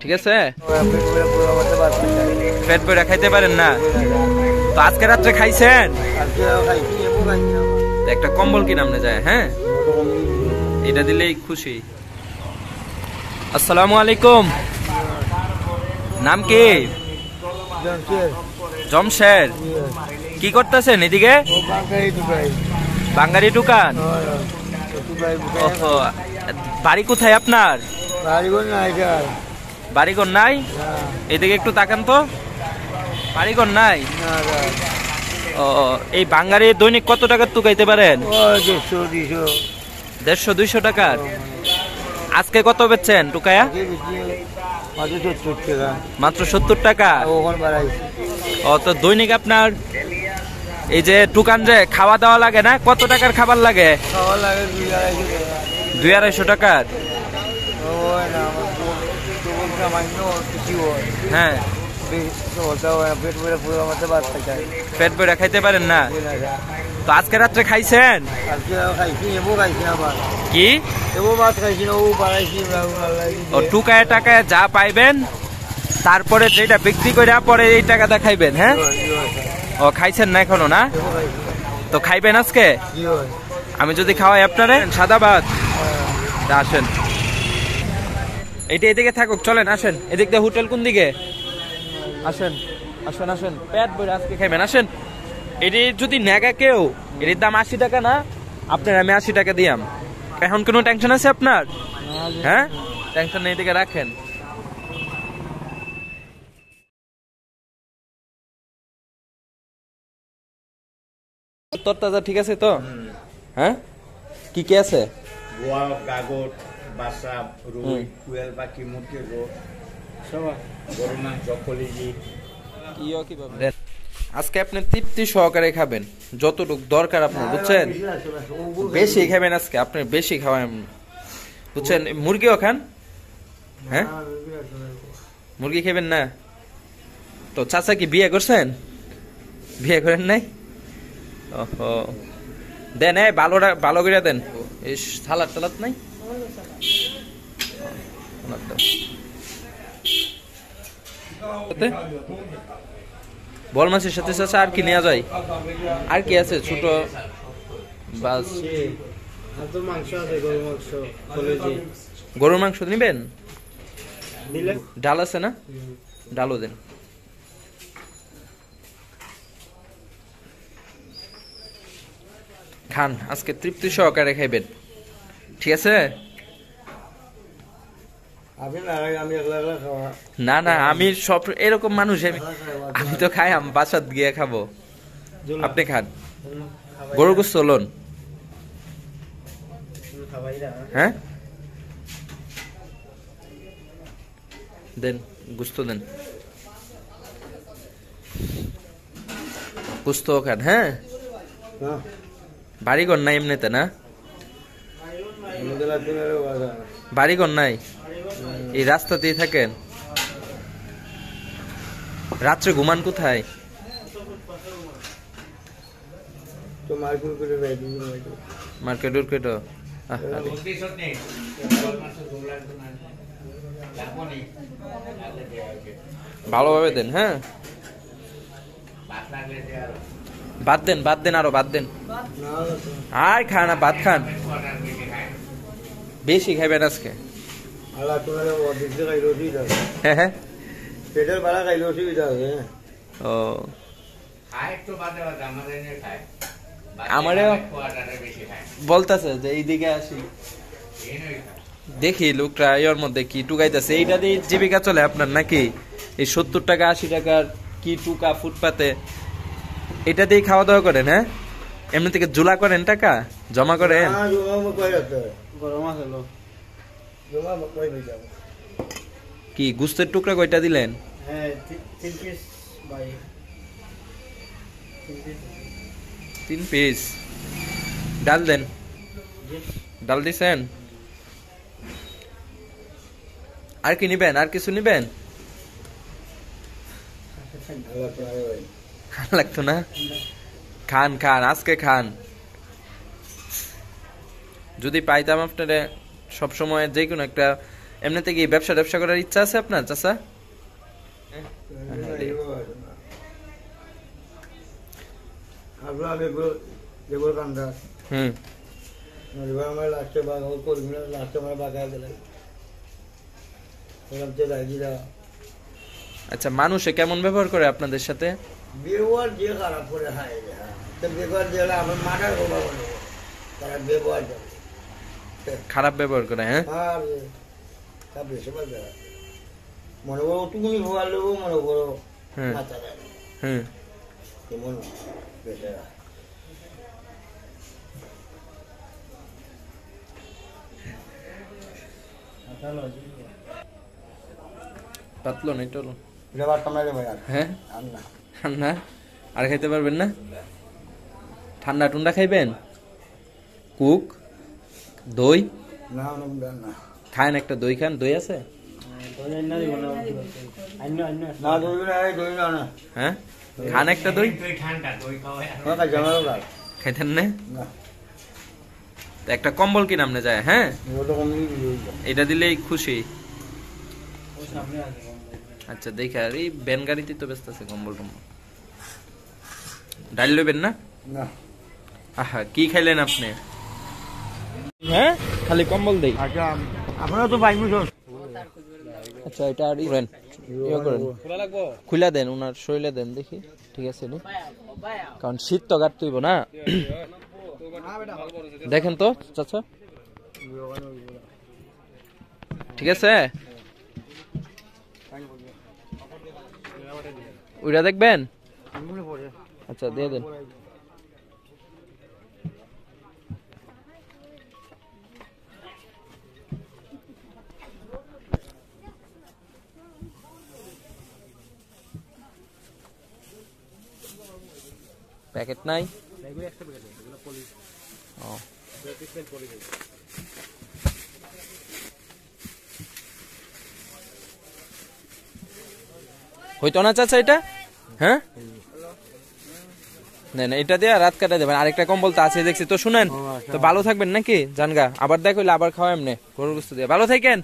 ঠিক আছে? পেট ভরে খাইতে পারেন না তো আজকে রাত্রে খাইছেন? একটা কম্বল কি নামনে যায়? হ্যাঁ, এটা দিলেই খুশি। আসসালামু আলাইকুম। নাম কি? জমশের। কি করতেছেন এদিকে? বাঙালি দোকান। বাড়ি কোথায় আপনার? বাড়িঘর নাই। এদিকে একটু তাকান তো, বাড়িঘর নাই। ও, এই বাঙালি দৈনিক কত টাকার টুকাইতে পারেন? 150-200 টাকার। আজকে কত বেচছেন টুকায়া? মাত্র 70 টাকা। ও, তো দৈনিক আপনার এই যে টুকান যে খাওয়া দাওয়া লাগে না, কত টাকার খাবার লাগে? 200-250 টাকার। হ্যাঁ, পেট ভরে খাইতে পারেন না তো আজকে রাত্রে খাইছেন কি? টুকায় টাকায় যা পাইবেন তারপরে যেটা বিক্রি করে পরে এই টাকাটা খাইবেন। হ্যাঁ, ও খাইছেন না এখনো? না তো খাইবেন আজকে? আমি যদি খাওয়াই আপনারে সাদা ভাত, আসেন। এইটা এদিকে থাকুক, চলেন আসেন। এদিক দিয়ে হোটেল কোন দিকে? আসেন আসেন আসেন, পেট ভরে আজকে খাইবেন। আসেন। এটি যদি নেগা কেউ, এটির দাম 80 টাকা না, আপনার আমি 80 টাকা দিয়াম। এখন কোনো টেনশন আছে আপনার? হ্যাঁ, টেনশন নেই, এদিকে রাখেন। তরতাজা ঠিক আছে তো? হ্যাঁ, কি কি আছে? গাগর, বাসা, রুই, কুয়েল পাখি, মুরগির রোগ, গরু মাংস, কলিজি। আজকে আপনি তৃপ্তি সহকারে খাবেন, যতটুকু দরকার আপনার, বুঝছেন? বেশি খাবেন আজকে, আপনি বেশি খাওয়ান, বুঝছেন? মুরগিও খান? হ্যাঁ, মুরগি খাবেন না তো? চাচা কি বিয়ে করছেন? বিয়ে করেন নাই? ওহো, দেন ভালো করে দেন। এই সালাদ টালাদ নাই? বল মাছের সাথে সাথে আর কি নেওয়া যায়? আর কি আছে ছোট? বাস গরুর মাংস নিবেন? ডাল আছে না? ডালও দেন। খান, আজকে তৃপ্তি সহকারে খাইবেন, ঠিক আছে? না না, আমি সব এরকম মানুষ, আমি তো খাই, আমি বাসাত গিয়ে খাবো। আপনি খান। গরু গোস্ত লোন। হ্যাঁ, দেন গোস্ত দেন, গোস্ত খান। হ্যাঁ, বাড়িঘর নাই এমনিতে? না, বাড়িঘর নাই, এই রাস্তাতেই থাকেন। রাত্রে ঘুমান কোথায়? মার্কেট। ভালোভাবে দেন। হ্যাঁ, বাদ দেন, আরো বাদ দেন। আর খান, ভাত খান, বেশি খাইবেন আজকে। হ্যাঁ, ও, আমারও বলতেছে যে এইদিকে আসি, দেখি লোকটা এর মধ্যে কি টুকাইতেছে। এইটা দিয়ে জীবিকা চলে আপনার নাকি? এই 70 টাকা 80 টাকার কি টুকা ফুটপাতে, এটা দিয়ে খাওয়া দাওয়া করেন? হ্যাঁ, এমনি থেকে জুলা করেন, টাকা জমা করেন? কি গুস্তের টুকরা কয়টা দিলেন? 3 পিস। ডাল দেন, ডাল দিছেন? আর কি নিবেন? আর কিছু নিবেন? লাগতো না? খান আজকে খান। যদি পাইতাম আপনারা সবসময় যে কোনো একটা এমনিতে কি ব্যবসা করার ইচ্ছা আছে আপনার চাচা? হুম। আচ্ছা, মানুষে কেমন ব্যবহার করে আপনাদের সাথে? ব্যবহার যে খারাপ করে হায় ব্যবহার যে আমার মাথার কথা বলে তারা ব্যবহার যাবে খারাপ ব্যবহার করে, হ্যাঁ? আর তা বেশি মনে করো তুমি ভোগার লোক মনে করো মাথা দেয় হুম। কেমন বেশি পাতলো না এটা? ব্যাপার তোমরা ভাই আর হ্যাঁ, না ঠান্ডা আর খাইতে পারবেন না? ঠান্ডা টুন্ডা খাইবেন? কুক দই না না খান, একটা দই খান। দই আছে? না দই না দই না না হ্যাঁ, খান একটা দই। ঠান্ডা দই খাওয়া জামাল ভাই খাইতেন না? না তো একটা কম্বল কি নামনে যায়? হ্যাঁ, এটা দিলেই খুশি। আচ্ছা দেখে, আর এই ব্যান গাড়িতে তো ব্যস্ত আছে কম্বল টম্বল। ডাল লইবেন না? না আহা, কি খাইলেন আপনি? হ্যাঁ, খালি কম্বল দেই। আচ্ছা আপনারা তো পাইমু সব আচ্ছা, এটা আর করেন, খুলে দেন, ওনার শরীরে দেন দেখি। ঠিক আছে নি, কারণ শীত তো গাড়তে হইব না। দেখেন তো চাচা, ঠিক আছে? ওইটা দেখবেন? আচ্ছা দিয়ে দেন। প্যাকেট নাই? ও, হইতো না চাচা এটা? হ্যাঁ, না না, এটা দিয়ে রাত কাটা দেবেন। আরেকটা কম্বল তো আছে দেখছি। তো শুনেন, তো ভালো থাকবেন নাকি? জানগা, আবার দেখ হইলে আবার খাওয়া এমনি গরুর গোস্ত দিয়ে। ভালো থাকেন।